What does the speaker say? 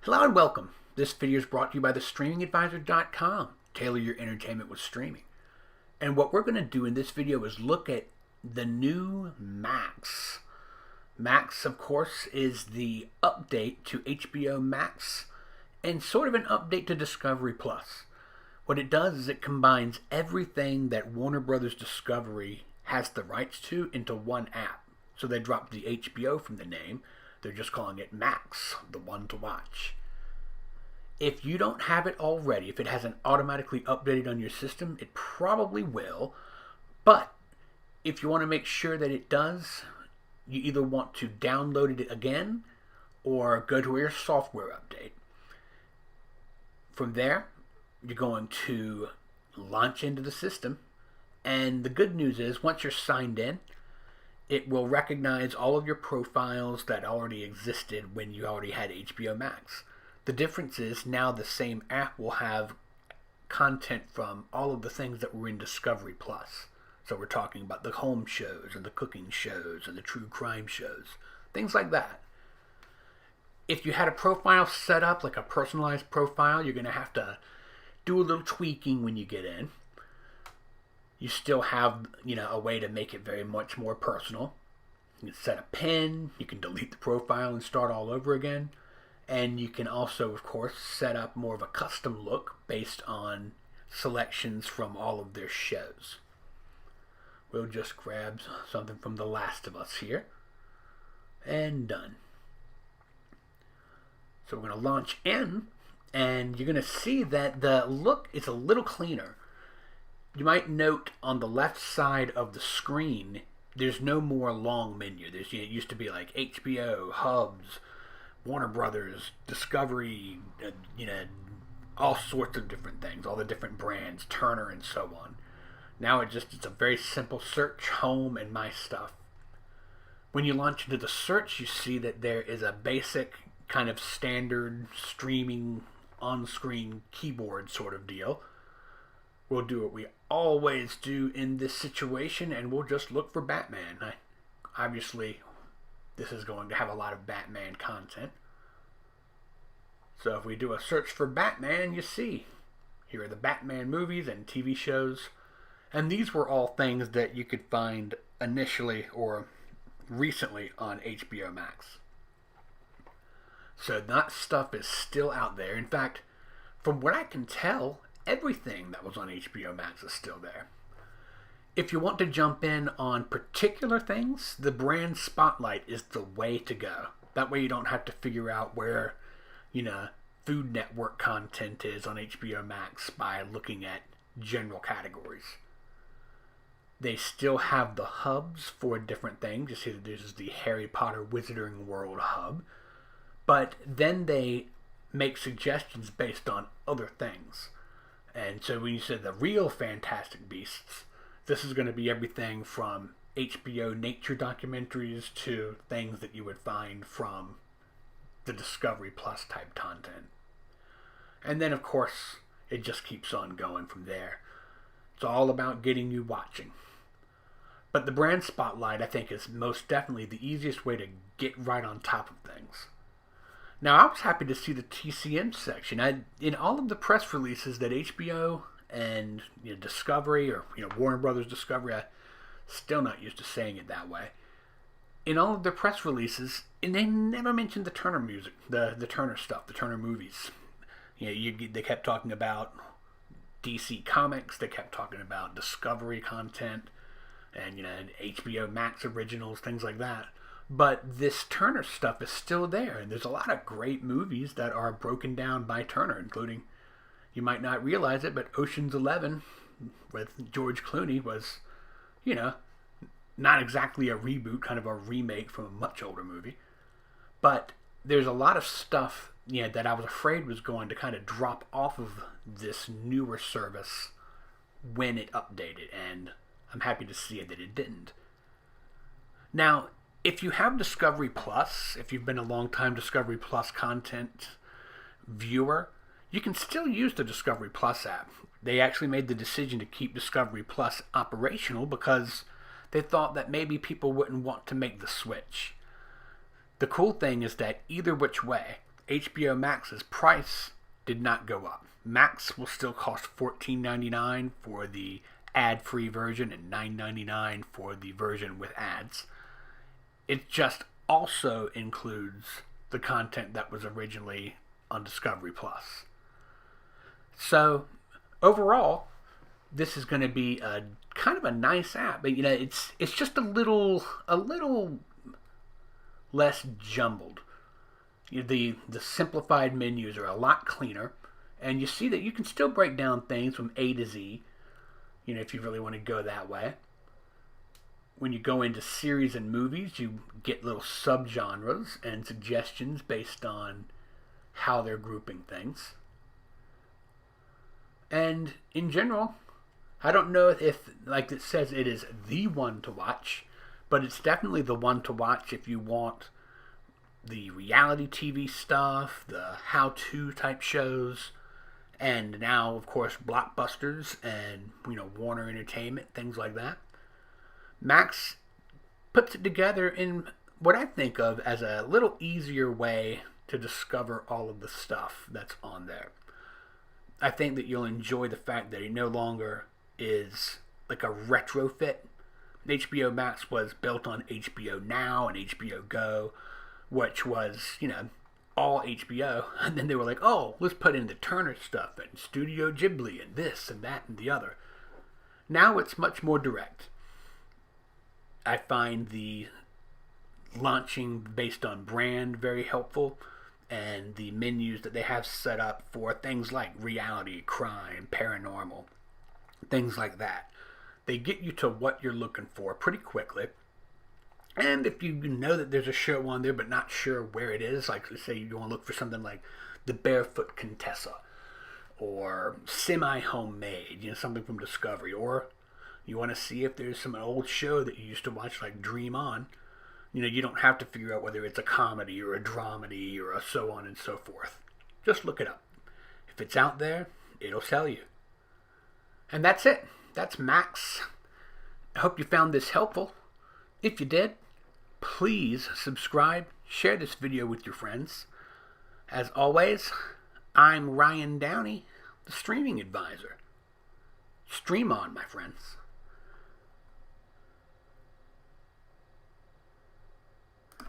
Hello and welcome. This video is brought to you by thestreamingadvisor.com. Tailor your entertainment with streaming. And what we're going to do in this video is look at the new Max. Max, of course, is the update to HBO Max and sort of an update to Discovery Plus. What it does is it combines everything that Warner Brothers Discovery has the rights to into one app. So they dropped the HBO from the name. They're just calling it Max, the one to watch. If you don't have it already, if it hasn't automatically updated on your system, it probably will. But if you want to make sure that it does, you either want to download it again or go to your software update. From there, you're going to launch into the system. And the good news is, once you're signed in, it will recognize all of your profiles that already existed when you already had HBO Max. The difference is now the same app will have content from all of the things that were in Discovery Plus. So we're talking about the home shows and the cooking shows and the true crime shows, things like that. If you had a profile set up, like a personalized profile, you're going to have to do a little tweaking when you get in. You still have, a way to make it very much more personal. You can set a pin, you can delete the profile and start all over again. And you can also, of course, set up more of a custom look based on selections from all of their shows. We'll just grab something from The Last of Us here. And done. So we're going to launch in, and you're going to see that the look is a little cleaner. You might note on the left side of the screen, there's no more long menu. It used to be like HBO, Hubs, Warner Brothers, Discovery, all sorts of different things, all the different brands, Turner and so on. Now it's a very simple search, home, and my stuff. When you launch into the search, you see that there is a basic kind of standard streaming on-screen keyboard sort of deal. We'll do what we always do in this situation, and we'll just look for Batman. Obviously, this is going to have a lot of Batman content. So if we do a search for Batman, you see, here are the Batman movies and TV shows. And these were all things that you could find initially or recently on HBO Max. So that stuff is still out there. In fact, from what I can tell, everything that was on HBO Max is still there. If you want to jump in on particular things, the brand spotlight is the way to go. That way you don't have to figure out where, Food Network content is on HBO Max by looking at general categories. They still have the hubs for different things. You see that this is the Harry Potter Wizarding World hub. But then they make suggestions based on other things. And so when you say the real Fantastic Beasts, this is going to be everything from HBO nature documentaries to things that you would find from the Discovery Plus type content. And then, of course, it just keeps on going from there. It's all about getting you watching. But the brand spotlight, I think, is most definitely the easiest way to get right on top of things. Now, I was happy to see the TCM section. In all of the press releases that HBO and Discovery or Warner Brothers Discovery, I'm still not used to saying it that way. In all of their press releases, and they never mentioned the Turner music, the Turner stuff, the Turner movies. They kept talking about DC Comics. They kept talking about Discovery content and HBO Max originals, things like that. But this Turner stuff is still there, and there's a lot of great movies that are broken down by Turner, including, you might not realize it, but Ocean's 11 with George Clooney was, not exactly a reboot, kind of a remake from a much older movie. But there's a lot of stuff, that I was afraid was going to kind of drop off of this newer service when it updated, and I'm happy to see that it didn't. Now, if you have Discovery Plus, if you've been a long-time Discovery Plus content viewer, you can still use the Discovery Plus app. They actually made the decision to keep Discovery Plus operational because they thought that maybe people wouldn't want to make the switch. The cool thing is that either which way, HBO Max's price did not go up. Max will still cost $14.99 for the ad-free version and $9.99 for the version with ads. It just also includes the content that was originally on Discovery Plus. So overall, this is going to be a kind of a nice app, but it's just a little less jumbled. The simplified menus are a lot cleaner, and you see that you can still break down things from A to Z, if you really want to go that way. When you go into series and movies, you get little subgenres and suggestions based on how they're grouping things. And in general, I don't know if, like it says, it is the one to watch, but it's definitely the one to watch if you want the reality TV stuff, the how-to type shows, and now, of course, blockbusters and, Warner Entertainment, things like that. Max puts it together in what I think of as a little easier way to discover all of the stuff that's on there. I think that you'll enjoy the fact that it no longer is like a retrofit. HBO Max was built on HBO Now and HBO Go, which was, all HBO. And then they were like, oh, let's put in the Turner stuff and Studio Ghibli and this and that and the other. Now it's much more direct. I find the launching based on brand very helpful, and the menus that they have set up for things like reality, crime, paranormal, things like that. They get you to what you're looking for pretty quickly. And if you know that there's a show on there but not sure where it is, like say you want to look for something like The Barefoot Contessa or Semi-Homemade, something from Discovery, or you want to see if there's some old show that you used to watch like Dream On, you don't have to figure out whether it's a comedy or a dramedy or a so on and so forth. Just look it up. If it's out there, it'll tell you. And that's it. That's Max. I hope you found this helpful. If you did, please subscribe, share this video with your friends. As always, I'm Ryan Downey, the Streaming Advisor. Stream on, my friends.